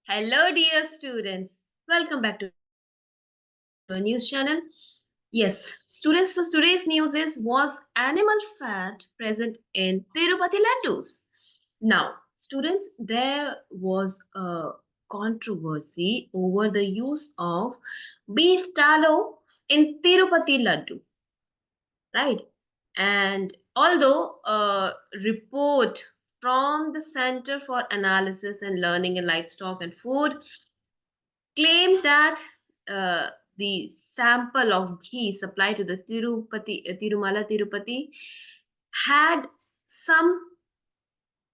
Hello, dear students. Welcome back to our news channel. Yes, students, so today's news is was animal fat present in Tirupati laddus? Now, students, there was a controversy over the use of beef tallow in Tirupati laddu, right? And although a report from the Center for Analysis and Learning in Livestock and Food claimed that the sample of ghee supplied to the Tirumala Tirupati had some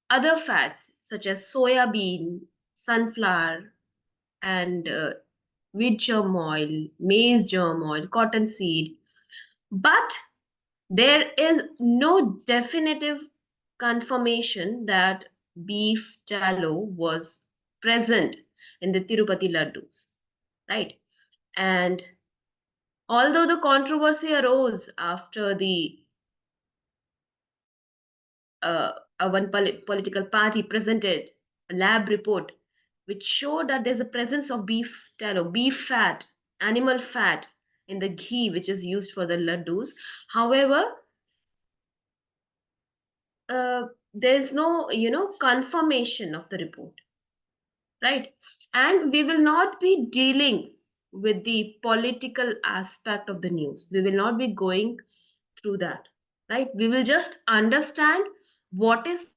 other fats such as soya bean, sunflower, and wheat germ oil, maize germ oil, cotton seed. But there is no definitive confirmation that beef tallow was present in the Tirupati laddus, right? And although the controversy arose after the one political party presented a lab report which showed that there's a presence of beef tallow, beef fat, animal fat in the ghee which is used for the laddus. However, there's no confirmation of the report, right? And we will not be dealing with the political aspect of the news. We will not be going through that, right? We will just understand what is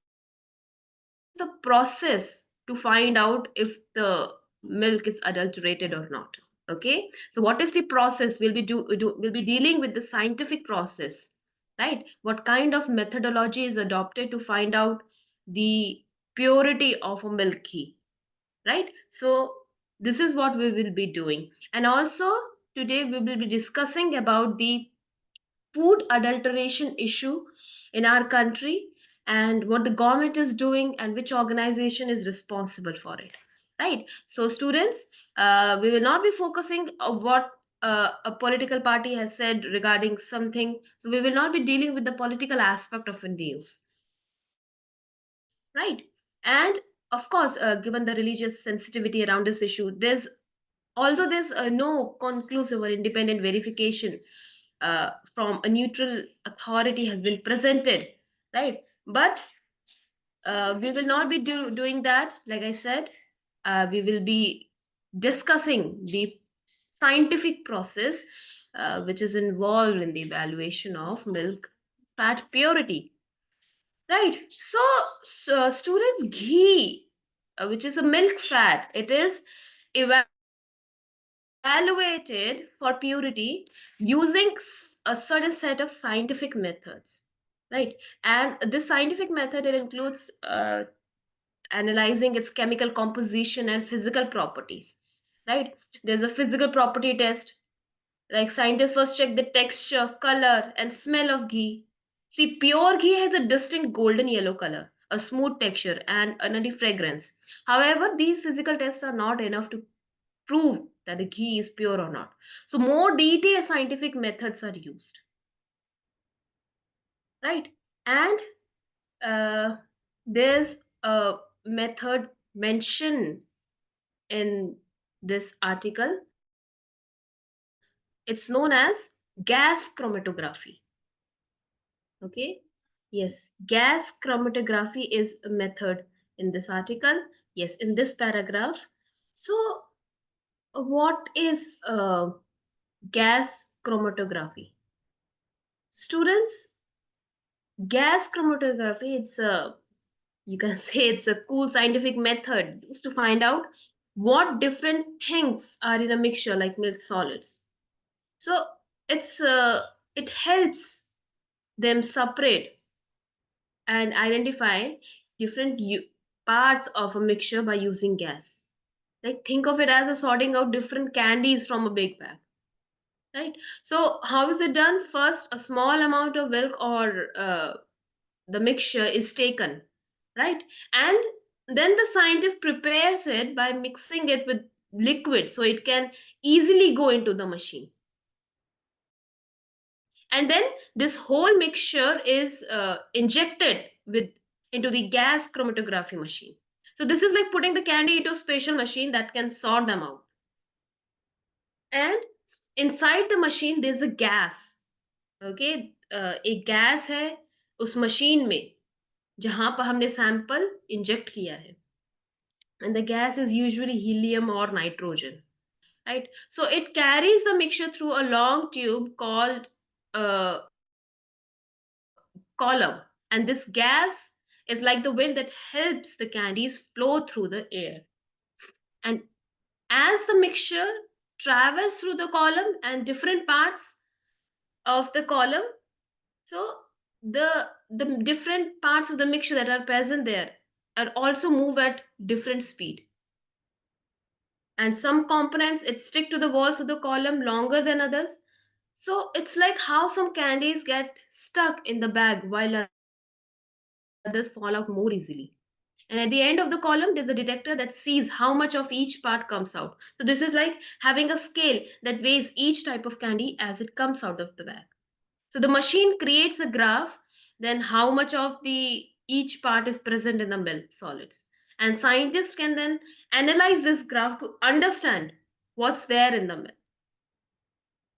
the process to find out if the milk is adulterated or not. Okay, so what is the process? We'll be dealing with the scientific process, right? What kind of methodology is adopted to find out the purity of a milk ghee, right? So this is what we will be doing. And also today we will be discussing about the food adulteration issue in our country and what the government is doing and which organization is responsible for it, right? So students, we will not be focusing on what a political party has said regarding something. So we will not be dealing with the political aspect of news, right? And of course, given the religious sensitivity around this issue, there's no conclusive or independent verification from a neutral authority has been presented, right? But we will not be doing that. Like I said, we will be discussing the scientific process which is involved in the evaluation of milk fat purity, right? So students, ghee, which is a milk fat, it is evaluated for purity using a certain set of scientific methods, right? And this scientific method, it includes analyzing its chemical composition and physical properties, right? There's a physical property test, like scientists first check the texture, color, and smell of ghee. See, pure ghee has a distinct golden yellow color, a smooth texture, and a nutty fragrance. However, these physical tests are not enough to prove that the ghee is pure or not. So more detailed scientific methods are used, right? And uh, there's a method mentioned in this article. It's known as gas chromatography. Okay. Yes, gas chromatography is a method in this article. Yes, in this paragraph. So, what is gas chromatography? Students, gas chromatography, it's a, you can say it's a cool scientific method used to find out what different things are in a mixture like milk solids. So it's it helps them separate and identify different parts of a mixture by using gas. Like think of it as a sorting out different candies from a big bag, right? So how is it done? First, a small amount of milk or the mixture is taken, right? And then the scientist prepares it by mixing it with liquid so it can easily go into the machine. And then this whole mixture is injected with into the gas chromatography machine. So this is like putting the candy into a special machine that can sort them out. And inside the machine there's a gas. Okay, एक gas है उस machine में जहां पर हमने sample inject किया है. And the gas is usually helium or nitrogen, right? So it carries the mixture through a long tube called a column, and this gas is like the wind that helps the candies flow through the air. And as the mixture travels through the column and different parts of the column, so the different parts of the mixture that are present there are also move at different speed. And some components it stick to the walls of the column longer than others. So it's like how some candies get stuck in the bag while others fall out more easily. And at the end of the column, there's a detector that sees how much of each part comes out. So this is like having a scale that weighs each type of candy as it comes out of the bag. So the machine creates a graph, then how much of the each part is present in the milk solids. And scientists can then analyze this graph to understand what's there in the milk.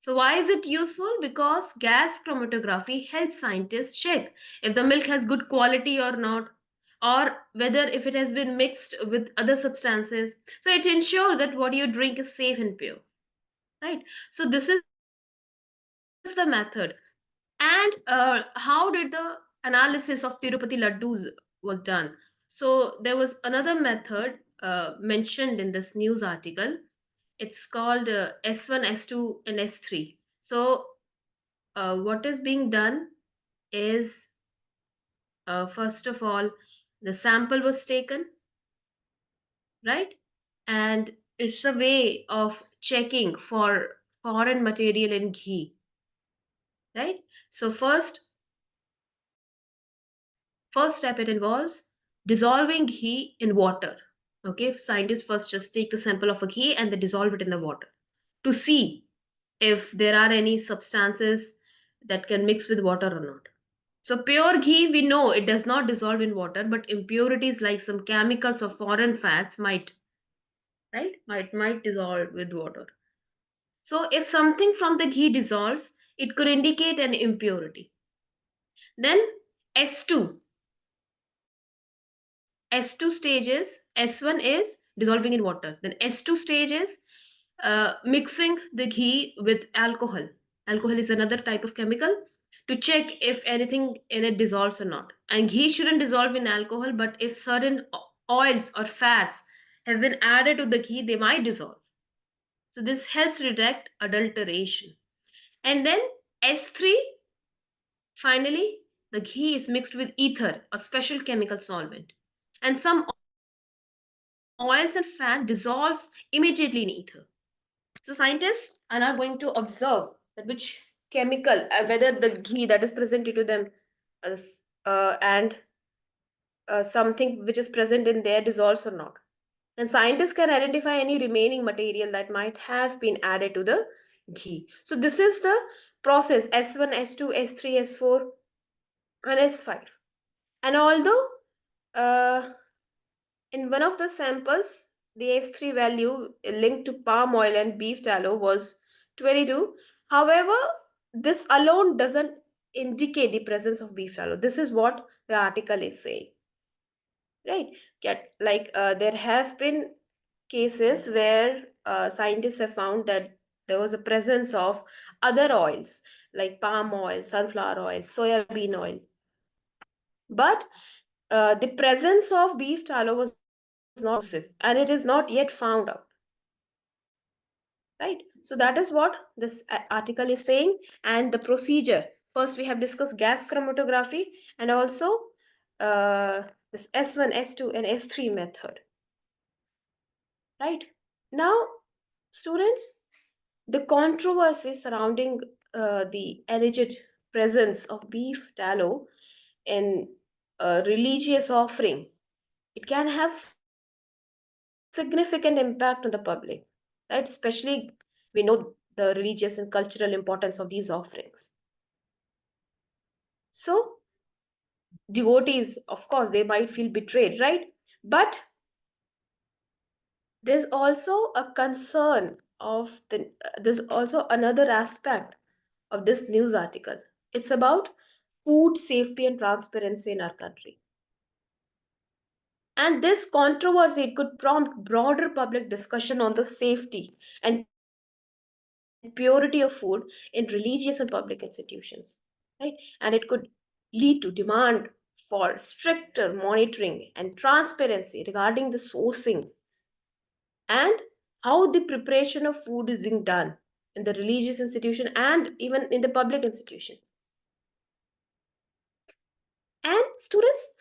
So why is it useful? Because gas chromatography helps scientists check if the milk has good quality or not, or whether if it has been mixed with other substances. So it ensures that what you drink is safe and pure, right? So this is the method. And how did the analysis of Tirupati laddus was done? So there was another method mentioned in this news article. It's called S1, S2, and S3. So what is being done is, first of all, the sample was taken, right? And it's a way of checking for foreign material in ghee, right? So first step it involves dissolving ghee in water. Okay, scientists first just take the sample of a ghee and they dissolve it in the water to see if there are any substances that can mix with water or not. So pure ghee, we know it does not dissolve in water, but impurities like some chemicals or foreign fats might, right? Might dissolve with water. So if something from the ghee dissolves, it could indicate an impurity. Then S2. S2 stages, S1 is dissolving in water. Then S2 stage is mixing the ghee with alcohol. Alcohol is another type of chemical to check if anything in it dissolves or not. And ghee shouldn't dissolve in alcohol, but if certain oils or fats have been added to the ghee, they might dissolve. So this helps detect adulteration. And then S3, finally, the ghee is mixed with ether, a special chemical solvent. And some oils and fat dissolves immediately in ether. So scientists are now going to observe that which chemical, whether the ghee that is presented to them and something which is present in there dissolves or not. And scientists can identify any remaining material that might have been added to the ghee. So this is the process S1, S2, S3, S4, and S5. And although in one of the samples, the S3 value linked to palm oil and beef tallow was 22. However, this alone doesn't indicate the presence of beef tallow. This is what the article is saying, right? There have been cases where scientists have found that there was a presence of other oils like palm oil, sunflower oil, soybean oil. But the presence of beef tallow was not exclusive and it is not yet found out, right? So that is what this article is saying. And the procedure, first we have discussed gas chromatography and also this S1, S2, and S3 method, right? Now students, the controversy surrounding the alleged presence of beef tallow in a religious offering, it can have significant impact on the public, right? Especially we know the religious and cultural importance of these offerings. So devotees, of course, they might feel betrayed, right? But There's also a concern of there's also another aspect of this news article. It's about food safety and transparency in our country. And this controversy, it could prompt broader public discussion on the safety and purity of food in religious and public institutions, right? And it could lead to demand for stricter monitoring and transparency regarding the sourcing and how the preparation of food is being done in the religious institution and even in the public institution. And students,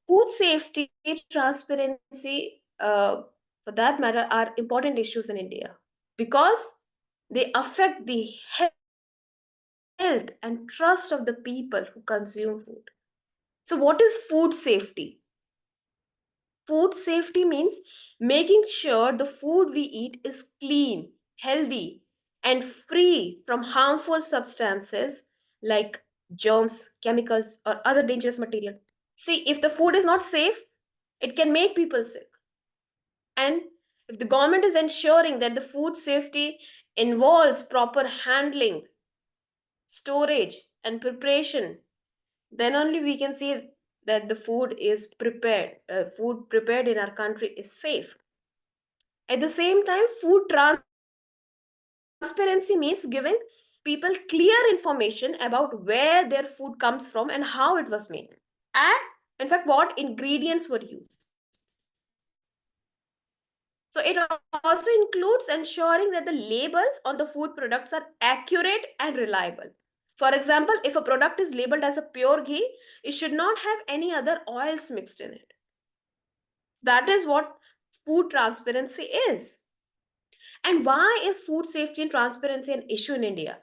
food safety, transparency, for that matter, are important issues in India because they affect the health and trust of the people who consume food. So, what is food safety? Food safety means making sure the food we eat is clean, healthy, and free from harmful substances like germs, chemicals, or other dangerous material. See, if the food is not safe, it can make people sick. And if the government is ensuring that the food safety involves proper handling, storage, and preparation, then only we can see that the food is prepared. Food prepared in our country is safe. At the same time, food transparency means giving people clear information about where their food comes from and how it was made, and in fact what ingredients were used. So it also includes ensuring that the labels on the food products are accurate and reliable. For example, if a product is labeled as a pure ghee, it should not have any other oils mixed in it. That is what food transparency is. And why is food safety and transparency an issue in India?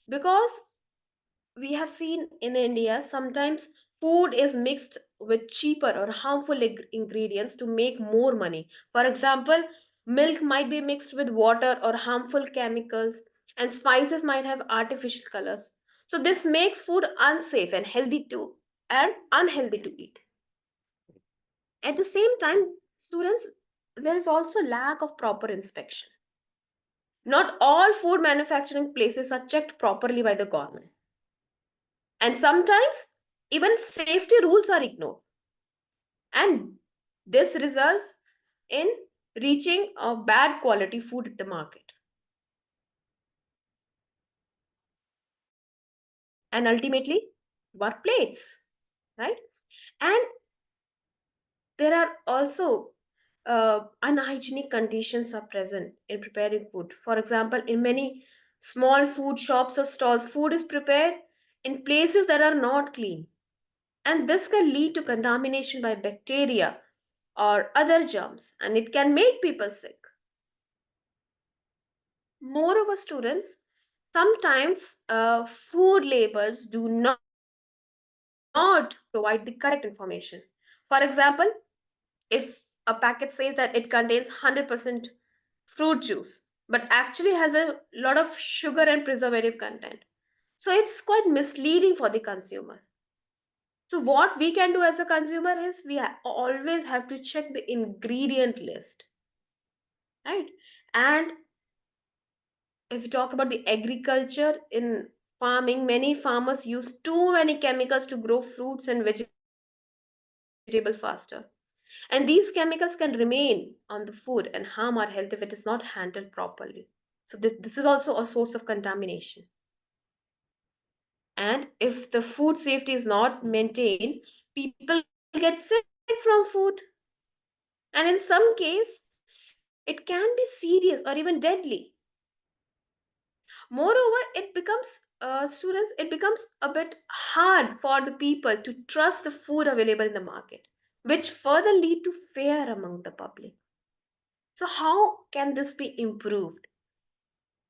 Because we have seen in India sometimes food is mixed with cheaper or harmful ingredients to make more money. For example, milk might be mixed with water or harmful chemicals, and spices might have artificial colors. So this makes food unsafe and healthy to and unhealthy to eat. At the same time, students, there is also lack of proper inspection. Not all food manufacturing places are checked properly by the government. And sometimes even safety rules are ignored. And this results in reaching a bad quality food at the market. And ultimately, work plates, right? And there are also unhygienic conditions are present in preparing food. For example, in many small food shops or stalls, food is prepared in places that are not clean. And this can lead to contamination by bacteria or other germs, and it can make people sick. Moreover, students, sometimes food labels do not provide the correct information. For example, if a packet says that it contains 100% fruit juice, but actually has a lot of sugar and preservative content, so it's quite misleading for the consumer. So, what we can do as a consumer is we always have to check the ingredient list, right? And if we talk about the agriculture in farming, many farmers use too many chemicals to grow fruits and vegetables faster. And these chemicals can remain on the food and harm our health if it is not handled properly. So, this is also a source of contamination. And if the food safety is not maintained, people get sick from food. And in some case, it can be serious or even deadly. Moreover, it becomes students, it becomes a bit hard for the people to trust the food available in the market, which further lead to fear among the public. So how can this be improved?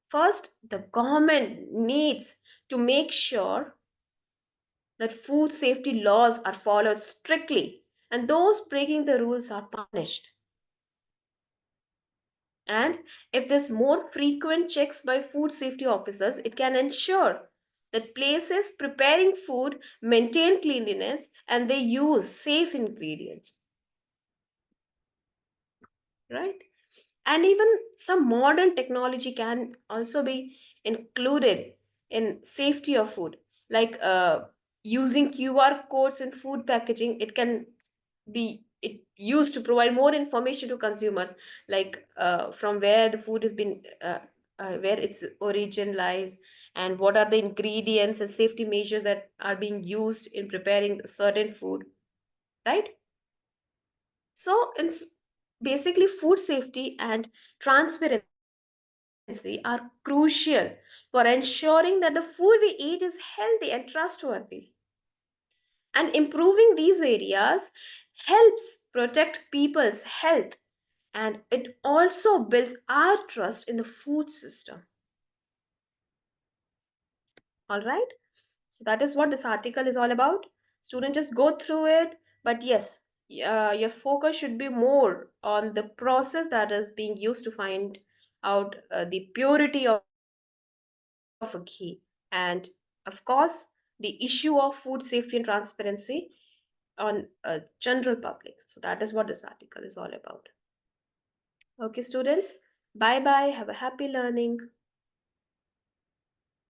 First, the government needs to make sure that food safety laws are followed strictly and those breaking the rules are punished. And if there's more frequent checks by food safety officers, it can ensure that places preparing food maintain cleanliness and they use safe ingredients, right? And even some modern technology can also be included in safety of food, like using QR codes in food packaging. It can be it used to provide more information to consumer, like from where the food has been where its origin lies, and what are the ingredients and safety measures that are being used in preparing certain food, right? So it's basically food safety and transparency are crucial for ensuring that the food we eat is healthy and trustworthy. And improving these areas helps protect people's health, and it also builds our trust in the food system. All right? So that is what this article is all about. Students, just go through it. But yes, your focus should be more on the process that is being used to find out the purity of a ghee. And of course, the issue of food safety and transparency on a general public. So that is what this article is all about. Okay, students, bye bye. Have a happy learning.